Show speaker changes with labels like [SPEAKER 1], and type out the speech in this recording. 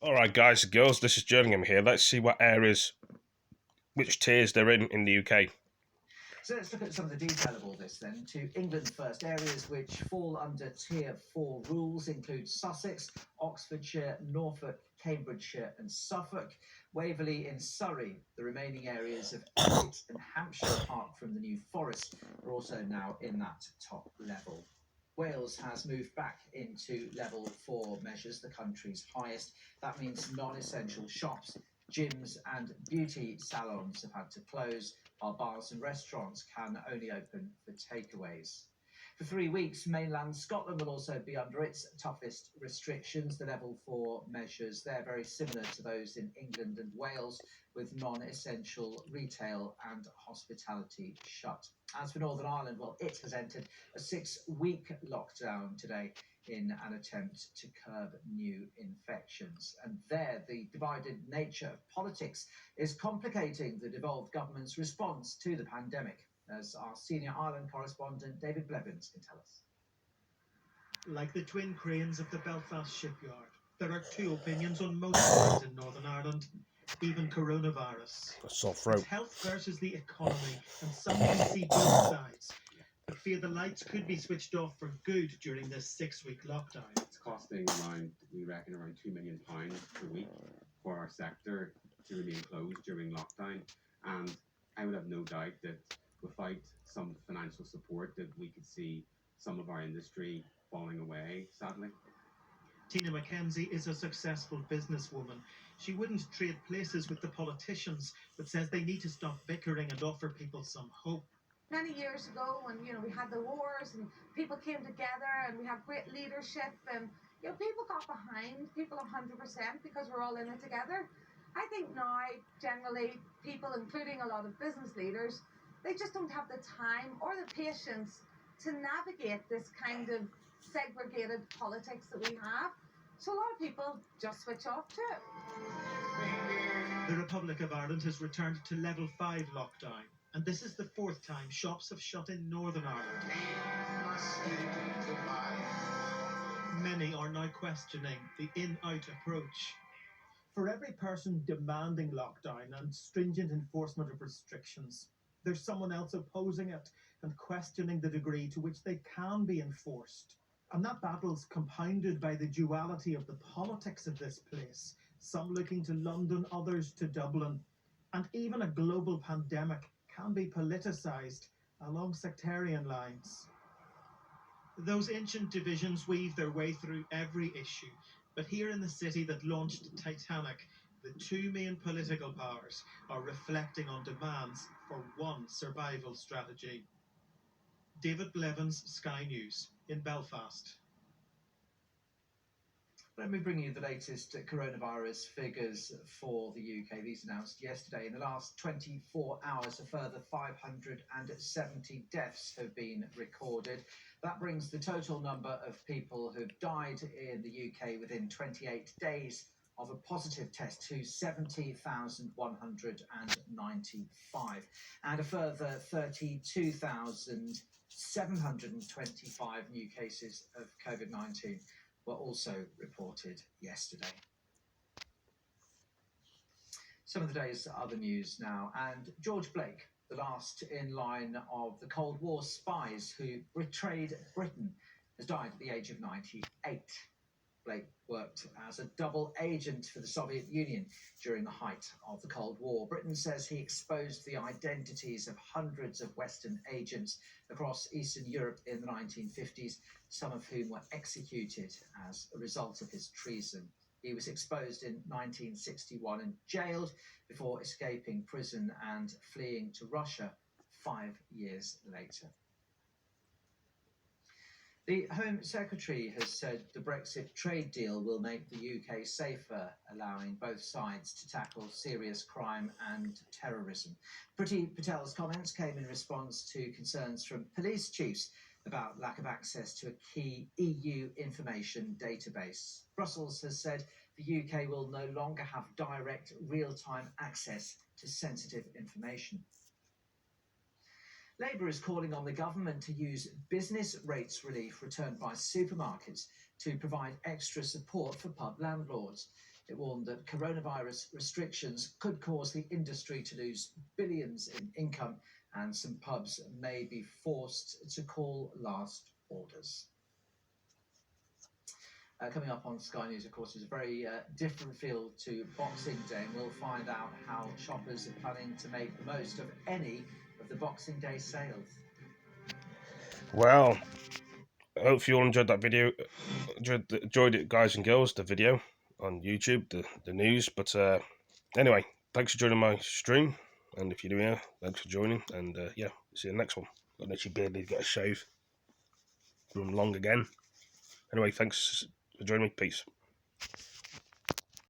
[SPEAKER 1] Alright guys and girls, this is Jerningham here. Let's see which tiers they're in the UK.
[SPEAKER 2] So let's look at some of the detail of all this then. To England first, areas which fall under Tier 4 rules include Sussex, Oxfordshire, Norfolk, Cambridgeshire and Suffolk, Waverley in Surrey. The remaining areas of Essex and Hampshire, apart from the New Forest, are also now in that top level. Wales has moved back into level 4 measures, the country's highest. That means non-essential shops, gyms and beauty salons have had to close, while bars and restaurants can only open for takeaways. For 3 weeks, mainland Scotland will also be under its toughest restrictions. The level 4 measures, they're very similar to those in England and Wales, with non-essential retail and hospitality shut. As for Northern Ireland, well, it has entered a 6-week lockdown today in an attempt to curb new infections. And there, the divided nature of politics is complicating the devolved government's response to the pandemic, as our senior Ireland correspondent David Blevins can tell us.
[SPEAKER 3] Like the twin cranes of the Belfast shipyard, there are two opinions on most things in Northern Ireland, even coronavirus.
[SPEAKER 1] A sore throat.
[SPEAKER 3] It's health versus the economy, and some can see both sides, but fear the lights could be switched off for good during this 6-week lockdown.
[SPEAKER 4] It's costing we reckon, around £2 million per week for our sector to remain closed during lockdown. And I would have no doubt that without some financial support that we could see some of our industry falling away, sadly.
[SPEAKER 3] Tina McKenzie is a successful businesswoman. She wouldn't trade places with the politicians, but says they need to stop bickering and offer people some hope.
[SPEAKER 5] Many years ago, when we had the wars and people came together and we had great leadership and people got behind people 100% because we're all in it together. I think now, generally, people, including a lot of business leaders, they just don't have the time or the patience to navigate this kind of segregated politics that we have. So a lot of people just switch off to it.
[SPEAKER 3] The Republic of Ireland has returned to level 5 lockdown, and this is the 4th time shops have shut in Northern Ireland. Many are now questioning the in-out approach. For every person demanding lockdown and stringent enforcement of restrictions, there's someone else opposing it and questioning the degree to which they can be enforced. And that battle's compounded by the duality of the politics of this place, some looking to London, others to Dublin. And even a global pandemic can be politicised along sectarian lines. Those ancient divisions weave their way through every issue, but here in the city that launched Titanic, the two main political powers are reflecting on demands for one survival strategy. David Blevins, Sky News, in Belfast.
[SPEAKER 2] Let me bring you the latest coronavirus figures for the UK. These announced yesterday. In the last 24 hours, a further 570 deaths have been recorded. That brings the total number of people who've died in the UK within 28 days of a positive test to 70,195, and a further 32,725 new cases of COVID-19 were also reported yesterday. Some of the day's other news now, and George Blake, the last in line of the Cold War spies who betrayed Britain, has died at the age of 98. Blake worked as a double agent for the Soviet Union during the height of the Cold War. Britain says he exposed the identities of hundreds of Western agents across Eastern Europe in the 1950s, some of whom were executed as a result of his treason. He was exposed in 1961 and jailed before escaping prison and fleeing to Russia 5 years later. The Home Secretary has said the Brexit trade deal will make the UK safer, allowing both sides to tackle serious crime and terrorism. Priti Patel's comments came in response to concerns from police chiefs about lack of access to a key EU information database. Brussels has said the UK will no longer have direct real-time access to sensitive information. Labour is calling on the government to use business rates relief returned by supermarkets to provide extra support for pub landlords. It warned that coronavirus restrictions could cause the industry to lose billions in income, and some pubs may be forced to call last orders. Coming up on Sky News, of course, is a very different feel to Boxing Day, and we'll find out how shoppers are planning to make the most of any of the Boxing Day sales.
[SPEAKER 1] Well, I hope you all enjoyed that video. Enjoyed it, guys and girls, the video on YouTube, the news. But anyway, thanks for joining my stream. And if you're new here, thanks for joining. And yeah, see you in the next one. I'll let you barely get a shave. Run long again. Anyway, thanks for joining me. Peace.